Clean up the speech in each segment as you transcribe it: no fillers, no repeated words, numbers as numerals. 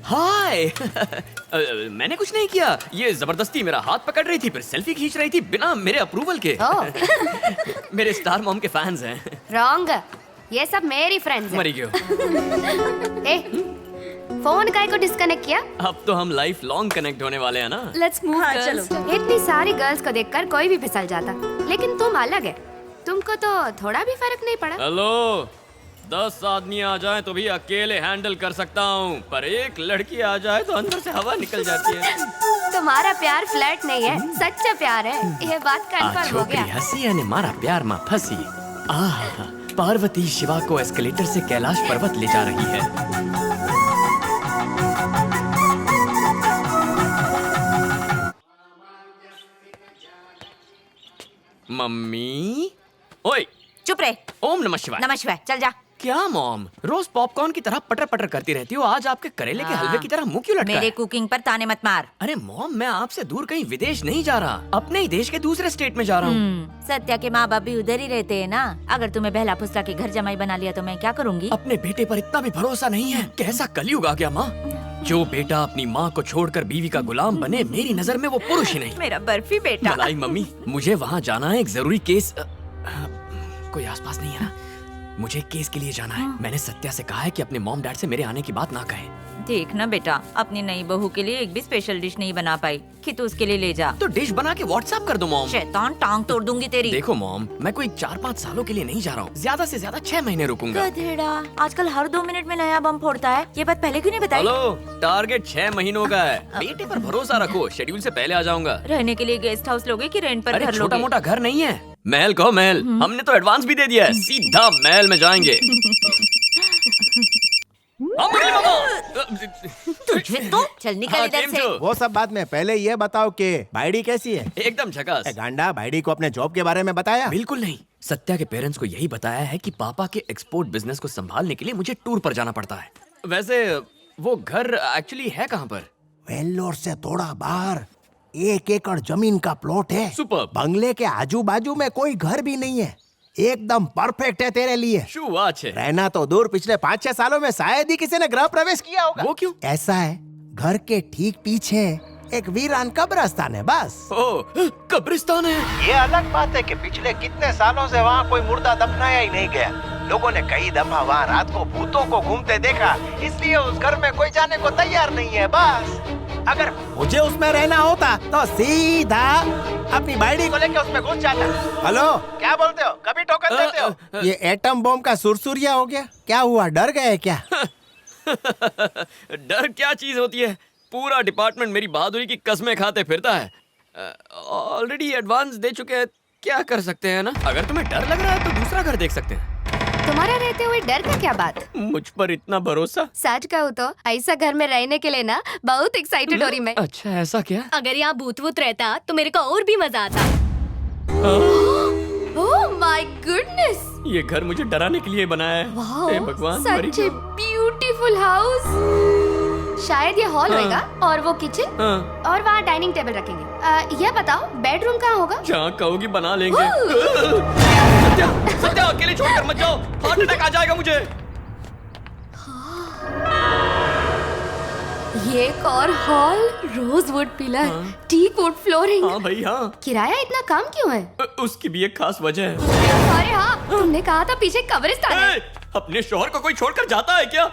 हाय। मैंने कुछ नहीं किया, ये जबरदस्ती मेरा हाथ पकड़ रही थी, फिर सेल्फी खींच रही थी बिना मेरे अप्रूवल के। मेरे स्टार मॉम के फैंस हैं। रॉन्ग, ये सब मेरी फ्रेंड्स हैं। मरी गयो। ए, फोन काय को डिस्कनेक्ट किया? अब तो हम लाइफ लॉन्ग कनेक्ट होने वाले हैं ना। Let's move girls. इतनी सारी गर्ल्स को देखकर कोई भी फिसल जाता, लेकिन तुम अलग है। तुमको तो थोड़ा भी फर्क नहीं पड़ा। हेलो, 10 आदमी आ जाए तो भी अकेले हैंडल कर सकता हूँ, पर एक लड़की आ जाए तो अंदर से हवा निकल जाती है। तुम्हारा प्यार फ्लर्ट नहीं है, सच्चा प्यार है। ये बात कंफर्म हो गया। हंसी यानी मारा प्यार माँ फंसी। आहा, पार्वती शिवा को एस्केलेटर से कैलाश पर्वत ले जा रही है। मम्मी, ओए, चुप रहे। ओम नमः शिवाय। नमः शिवाय, चल जा। क्या मॉम, रोज पॉपकॉर्न की तरह पटर पटर करती रहती हो, आज आपके करेले के हलवे की तरह मुंह क्यों लटका मेरे है? कुकिंग पर ताने मत मार। अरे मॉम, मैं आपसे दूर कहीं विदेश नहीं जा रहा, अपने ही देश के दूसरे स्टेट में जा रहा हूँ। सत्या के माँ बाप भी उधर ही रहते हैं ना। अगर तुम्हें बहला फुसला के घर जमाई बना लिया तो मैं क्या करूँगी? अपने बेटे पर इतना भी भरोसा नहीं है? कैसा कलयुग आ गया माँ। जो बेटा अपनी माँ को छोड़कर बीवी का गुलाम बने, मेरी नजर में वो पुरुष ही नहीं। मेरा बर्फी बेटा। मलाई मम्मी, मुझे वहाँ जाना है, एक जरूरी केस। कोई आसपास नहीं है ना? मुझे केस के लिए जाना है। मैंने सत्या से कहा है कि अपने मॉम डैड से मेरे आने की बात ना कहे। देखना बेटा, अपनी नई बहू के लिए एक भी स्पेशल डिश नहीं बना पाई कि तू उसके लिए ले जा। तो डिश बना के व्हाट्सएप कर दो मॉम। शैतान, टांग तोड़ दूंगी तेरी। देखो मॉम, मैं कोई 4-5 सालों के लिए नहीं जा रहा हूँ, ज्यादा से ज्यादा 6 महीने रुकूंगा। गधेड़ा, आजकल हर 2 मिनट में नया बम फोड़ता है। ये बात पहले क्यों नहीं बताई? हेलो, टारगेट 6 महीनों का है। बेटे पर भरोसा रखो, शेड्यूल से पहले आ जाऊंगा। रहने के लिए गेस्ट हाउस लोगे कि रेंट पर अरे घर छोटा लोगे? मोटा घर नहीं है, महल कहो महल। हमने तो एडवांस भी दे दिया है, सीधा महल में जाएंगे। तुझे तो चल निकल इधर से। वो सब बाद में, पहले ये बताओ कि भाईडी कैसी है? एकदम झकास। गांडा, भाईडी को अपने जॉब के बारे में बताया? बिल्कुल नहीं। सत्या के पेरेंट्स को यही बताया है कि पापा के एक्सपोर्ट बिजनेस को संभालने के लिए मुझे टूर पर जाना पड़ता है। वैसे वो घर एक्चुअली है कहाँ पर? वेल्लोर से थोड़ा बाहर 1 एकड़ जमीन का प्लॉट है। सुपर्ब। बंगले के आजू बाजू में कोई घर भी नहीं है, एकदम परफेक्ट है तेरे लिए। शू बात है। रहना तो दूर, पिछले 5-6 सालों में शायद ही किसी ने गृह प्रवेश किया होगा। वो क्यों? ऐसा है, घर के ठीक पीछे एक वीरान कब्रिस्तान है बस। ओ, कब्रिस्तान है। ये अलग बात है कि पिछले कितने सालों से वहाँ कोई मुर्दा दफनाया ही नहीं गया। लोगों ने कई दफा वहाँ रात को भूतों को घूमते देखा, इसलिए उस घर में कोई जाने को तैयार नहीं है बस। अगर मुझे उसमें रहना होता तो सीधा अपनी बाइडी को लेके उसमें घुस जाता। हेलो, क्या बोलते हो? कभी टोकन देते हो? ये एटम बम का सुरसुरिया हो गया। क्या हुआ, डर गए क्या? डर क्या चीज होती है? पूरा डिपार्टमेंट मेरी बहादुरी की कस्में खाते फिरता है। ऑलरेडी एडवांस दे चुके हैं, क्या कर सकते हैं ना? अगर तुम्हें डर लग रहा है तो दूसरा घर देख सकते हैं। तुम्हारा रहते हुए डर का क्या बात? मुझ पर इतना भरोसा। सच कहूँ तो ऐसा घर में रहने के लिए ना बहुत एक्साइटेड हो रही मैं। अच्छा, ऐसा क्या? अगर यहाँ भूत वूत रहता तो मेरे को और भी मजा आता। ओह माय गुडनेस, ये घर मुझे डराने के लिए बनाया है। हे भगवान, मरी सच ए ब्यूटीफुल हाउस। शायद ये हॉल होगा और वो किचन और वहाँ डाइनिंग टेबल रखेंगे। ये बताओ बेडरूम कहाँ होगा? जहाँ कहोगी बना लेंगे। सत्या, सत्या, अकेले छोड़कर मत जाओ, हार्ट अटैक आ जाएगा मुझे। ये एक और hall, rosewood pillar, teak wood flooring. हाँ भाई हाँ। किराया इतना कम क्यों है? उसकी भी एक खास वजह है। अरे हाँ, तुमने कहा था पीछे कब्रिस्तान है। अपने शोहर को कोई छोड़कर जाता है क्या?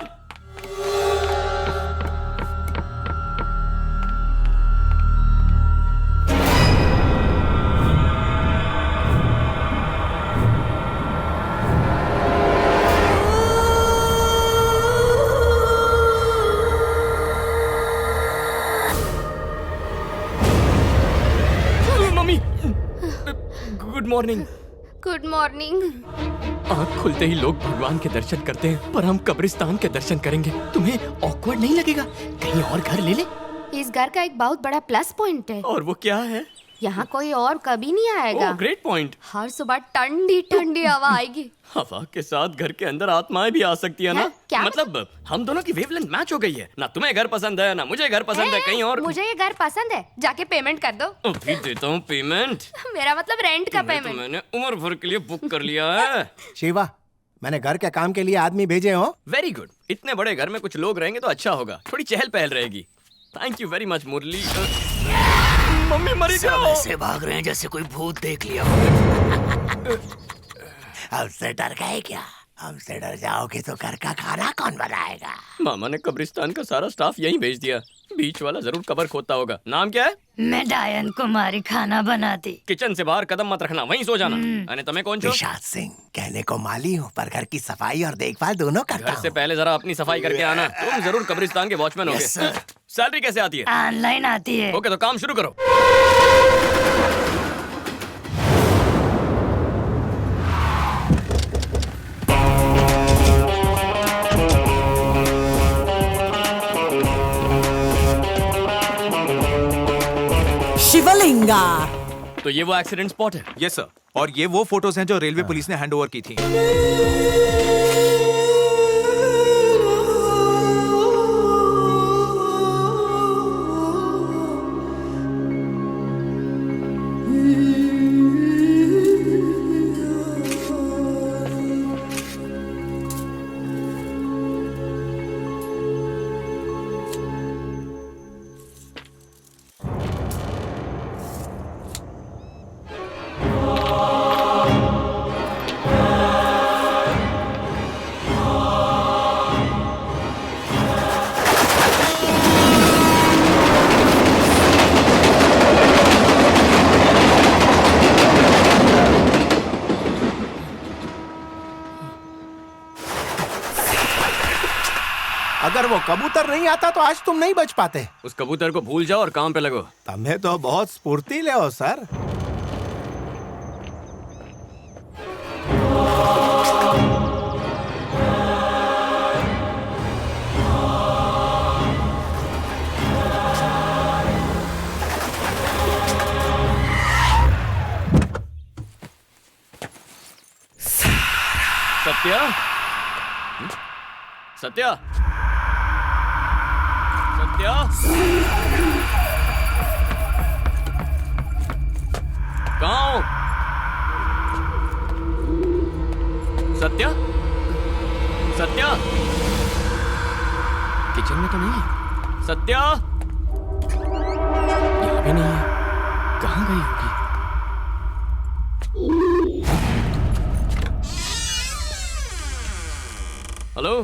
Good morning. Good morning. आँख खुलते ही लोग भगवान के दर्शन करते हैं, पर हम कब्रिस्तान के दर्शन करेंगे। तुम्हें ऑकवर्ड नहीं लगेगा? कहीं और घर ले ले। इस घर का एक बहुत बड़ा प्लस पॉइंट है। और वो क्या है? यहाँ कोई और कभी नहीं आएगा। ओह, ग्रेट पॉइंट। हर सुबह ठंडी ठंडी हवा आएगी। हवा के साथ घर के अंदर आत्माएं भी आ सकती है ना? क्या? मतलब हम दोनों की वेवलेंथ मैच हो गई है ना। तुम्हें घर पसंद है ना मुझे घर पसंद है, कहीं और। मुझे ये घर पसंद है, जाके पेमेंट कर दो। अभी देता हूँ पेमेंट। मेरा मतलब रेंट का तो पेमेंट। मैंने उम्र भर के लिए बुक कर लिया है। शिवा, मैंने घर के काम के लिए आदमी भेजे हो। Very good. इतने बड़े घर में कुछ लोग रहेंगे तो अच्छा होगा, थोड़ी चहल पहल रहेगी। Thank you very much Murali. Mummy मरी सब जाओ। ऐसे भाग रहे हैं जैसे कोई भूत देख लिया हो। हमसे डर गए क्या? हमसे डर जाओगे तो घर का खाना कौन बनाएगा? मामा ने कब्रिस्तान का सारा स्टाफ यहीं भेज दिया। बीच वाला जरूर कब्र खोदता होगा। नाम क्या है? मैं डायन कुमारी खाना बनाती। किचन से बाहर कदम मत रखना, वहीं सो जाना। अने तुम्हें कौन छो? विशाल सिंह। कहने को माली हूँ पर घर की सफाई और देखभाल दोनों करता घर से हूँ। पहले जरा अपनी सफाई करके आना। तुम जरूर कब्रिस्तान के वॉचमैन होगे। Yes, sir. सैलरी कैसे आती है? ऑनलाइन आती है। ओके तो काम शुरू करो। शिवलिंगा। तो ये वो एक्सीडेंट स्पॉट है। यस सर, और ये वो फोटोज हैं जो रेलवे पुलिस ने हैंड ओवर की थी। अगर वो कबूतर नहीं आता तो आज तुम नहीं बच पाते। उस कबूतर को भूल जाओ और काम पे लगो। तुम्हें तो बहुत स्फूर्तिले हो सर। सत्या, सत्या, सत्या, कहाँ हो? सत्या, सत्या, किचन में तो नहीं है। सत्या, यहाँ भी नहीं है। कहाँ गई होगी? Hello.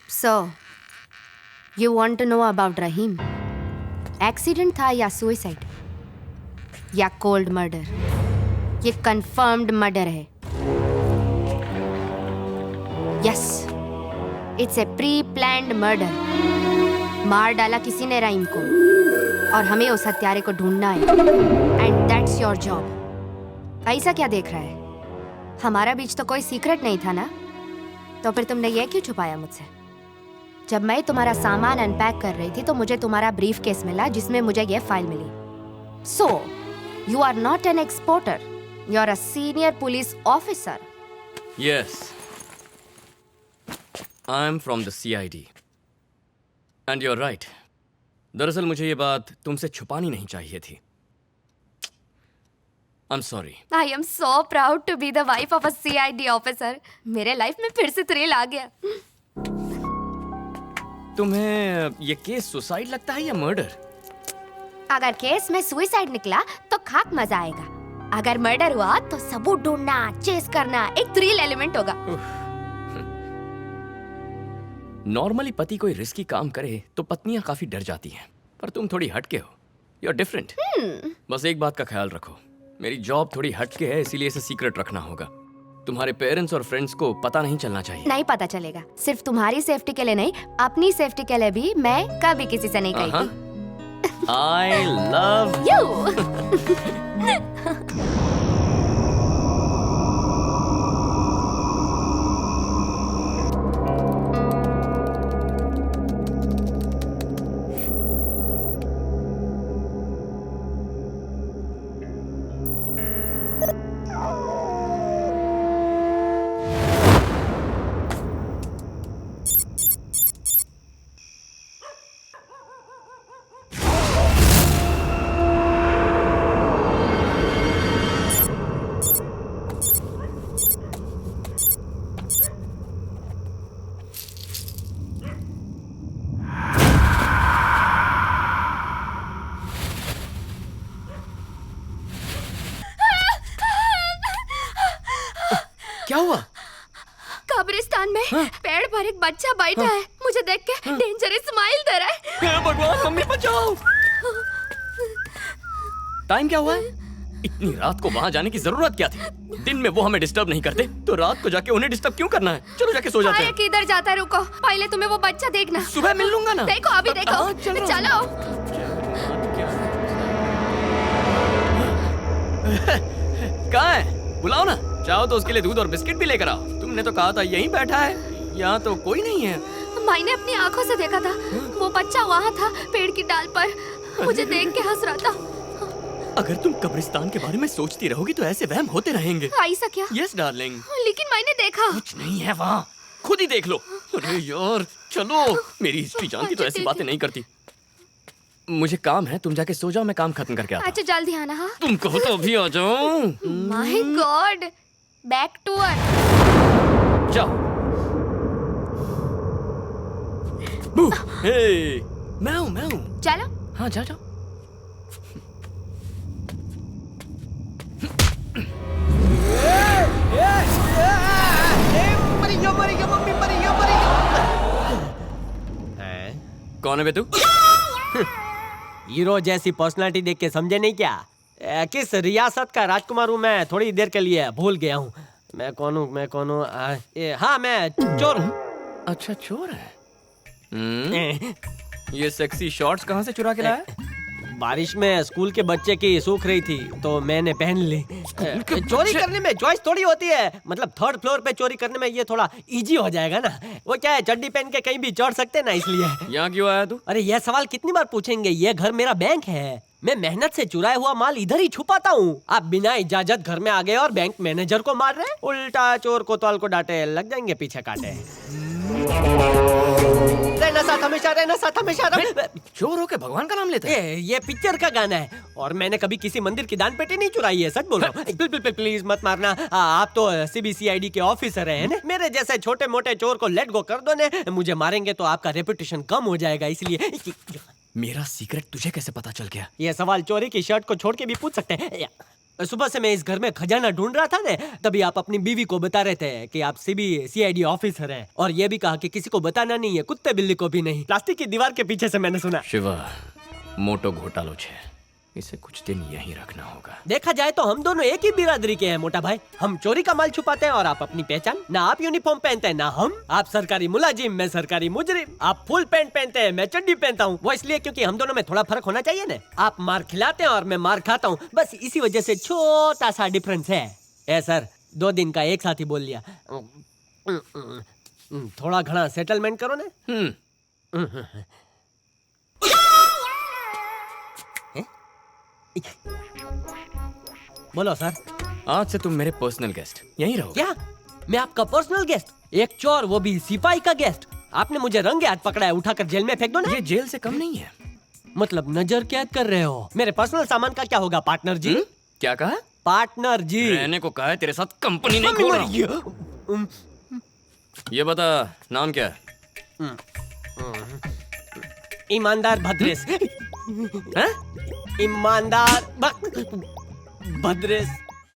So, you want to know about Rahim? Accident था या सुसाइड या कोल्ड मर्डर? ये कंफर्म्ड मर्डर है। Yes, it's a pre planned murder. मार डाला किसी ने रहीम को और हमें उस हत्यारे को ढूंढना है। And that's your job. ऐसा क्या देख रहा है? हमारा बीच तो कोई सीक्रेट नहीं था ना, तो फिर तुमने ये क्यों छुपाया मुझसे? जब मैं तुम्हारा सामान अनपैक कर रही थी तो मुझे तुम्हारा ब्रीफ केस मिला जिसमें मुझे ये फाइल मिली। So you are not an exporter, you are a senior police officer. Yes, I'm from the CID. And you're right. दरअसल मुझे ये बात तुमसे छुपानी नहीं चाहिए थी। I'm sorry. I am so proud to be the wife of a CID officer. मेरे life में फिर से थ्रिल आ गया। तुम्हें ये केस सुसाइड लगता है या मर्डर? अगर केस में सुसाइड निकला तो खाक मजा आएगा। अगर मर्डर हुआ तो सबूत ढूंढना, चेस करना एक थ्रिल एलिमेंट होगा। नॉर्मली पति कोई रिस्की काम करे तो पत्नियां काफी डर जाती हैं, पर तुम थोड़ी हटके हो। You are different. बस एक बात का ख्याल रखो, मेरी जॉब थोड़ी हटके है, इसीलिए इसे सीक्रेट रखना होगा। तुम्हारे पेरेंट्स और फ्रेंड्स को पता नहीं चलना चाहिए। नहीं पता चलेगा। सिर्फ तुम्हारी सेफ्टी के लिए नहीं, अपनी सेफ्टी के लिए भी मैं कभी किसी से नहीं कहती। I love You. हुआ? कब्रिस्तान में पेड़ पर एक बच्चा बैठा है, मुझे देख के डेंजरस स्माइल दे रहा है। हे भगवान, मम्मी बचाओ। टाइम क्या हुआ है? इतनी रात को वहाँ जाने की जरूरत क्या थी? दिन में वो हमें डिस्टर्ब नहीं करते, तो रात को जाके उन्हें डिस्टर्ब क्यों करना है? चलो जाके सो जाते आया हैं। किधर जाता है, रुको, पहले तुम्हें वो बच्चा देखना। सुबह मिल लूंगा ना। देखो अभी देखो। हाँ, चलो। चलो। कहाँ है? बुलाओ ना। चाहो तो उसके लिए दूध और बिस्किट भी लेकर आओ। तुमने तो कहा था यहीं बैठा है, यहाँ तो कोई नहीं है। मैंने अपनी आंखों से देखा था, वो बच्चा वहाँ था पेड़ की डाल पर, मुझे देख के हंस रहा था। अगर तुम कब्रिस्तान के बारे में सोचती रहोगी तो ऐसे वहम होते रहेंगे। ऐसा क्या? Yes darling. लेकिन मैंने देखा। कुछ नहीं है वहाँ, खुद ही देख लो। अरे यार चलो, मेरी हिस्ट्री जानती तो ऐसी बातें नहीं करती। मुझे काम है, तुम जाके सो जाओ, मैं काम खत्म करके आता हूँ। अच्छा जल्दी आना। हाँ तुम कहो तो अभी आ जाओ। My god, back to earth. जाओ। हे, मैं हूँ। चलो। हाँ जाओ। कौन है बे तू? हीरो जैसी पर्सनालिटी देख के समझे नहीं क्या? किस रियासत का राजकुमार हूँ मैं, थोड़ी देर के लिए भूल गया हूँ। मैं कौन हूँ? हाँ मैं चोर हूँ। अच्छा चोर है। ये सेक्सी शॉर्ट्स कहाँ से चुरा के लाया? बारिश में स्कूल के बच्चे की सूख रही थी तो मैंने पहन ली। चोरी करने में चॉइस थोड़ी होती है, मतलब थर्ड फ्लोर पे चोरी करने में ये थोड़ा इजी हो जाएगा ना। वो क्या है, चड्डी पहन के कहीं भी चढ़ सकते ना, इसलिए। यहाँ क्यों आया तू? अरे ये सवाल कितनी बार पूछेंगे? ये घर मेरा बैंक है, मैं मेहनत से चुराया हुआ माल इधर ही छुपाता हूँ। आप बिना इजाजत घर में आ गए और बैंक मैनेजर को मार रहे। उल्टा चोर कोतवाल को डांटे, लग जाएंगे पीछे काटे। रहना साथ हमेशा, रहना साथ हमेशा। चोर होके भगवान का नाम लेते हैं? ये पिक्चर का गाना है और मैंने कभी किसी मंदिर की दान पेटी नहीं चुराई है, सच बोल रहा हूँ। प्लीज मत मारना। आप तो CBCID के ऑफिसर हैं ना, मेरे जैसे छोटे मोटे चोर को लेट गो कर दो ने। मुझे मारेंगे तो आपका रेपुटेशन कम हो जाएगा, इसलिए। मेरा सीक्रेट तुझे कैसे पता चल गया? ये सवाल चोरी की शर्ट को छोड़ के भी पूछ सकते हैं। सुबह से मैं इस घर में खजाना ढूंढ रहा था ना, तभी आप अपनी बीवी को बता रहे थे कि आप CBCID ऑफिसर हैं, और ये भी कहा कि किसी को बताना नहीं है, कुत्ते बिल्ली को भी नहीं। प्लास्टिक की दीवार के पीछे से मैंने सुना। शिवा, मोटो घोटालो छे, इसे कुछ दिन यहीं रखना होगा। देखा जाए तो हम दोनों एक ही बिरादरी के हैं मोटा भाई। हम चोरी का माल छुपाते हैं और आप अपनी पहचान। ना आप यूनिफॉर्म पहनते हैं ना हम। आप सरकारी मुलाजिम, मैं सरकारी मुजरिम। आप फुल पैंट पहनते हैं, मैं चड्डी पहनता हूँ। वो इसलिए क्योंकि हम दोनों में थोड़ा फर्क होना चाहिए ना। आप मार खिलाते हैं और मैं मार खाता हूँ, बस इसी वजह से छोटा सा डिफरेंस है। ए सर, 2 दिन का एक साथ ही बोल लिया। थोड़ा घना सेटलमेंट करो ना। बोलो सर। आज से तुम मेरे पर्सनल गेस्ट, यहीं रहो। क्या? मैं आपका पर्सनल गेस्ट? एक चोर, वो भी सिपाही का गेस्ट? आपने मुझे रंगे हाथ पकड़ा है, उठाकर जेल में फेंक दो ना। ये जेल से कम नहीं है। मतलब नजर कैद कर रहे हो? मेरे पर्सनल सामान का क्या होगा पार्टनर जी? क्या कहा? पार्टनर जी। रहने को कहा है, तेरे साथ कंपनी नहीं खोल रहा हूं। ये बता, नाम क्या है? ईमानदार भद्रेश। हैं? ईमानदार भद्रेश।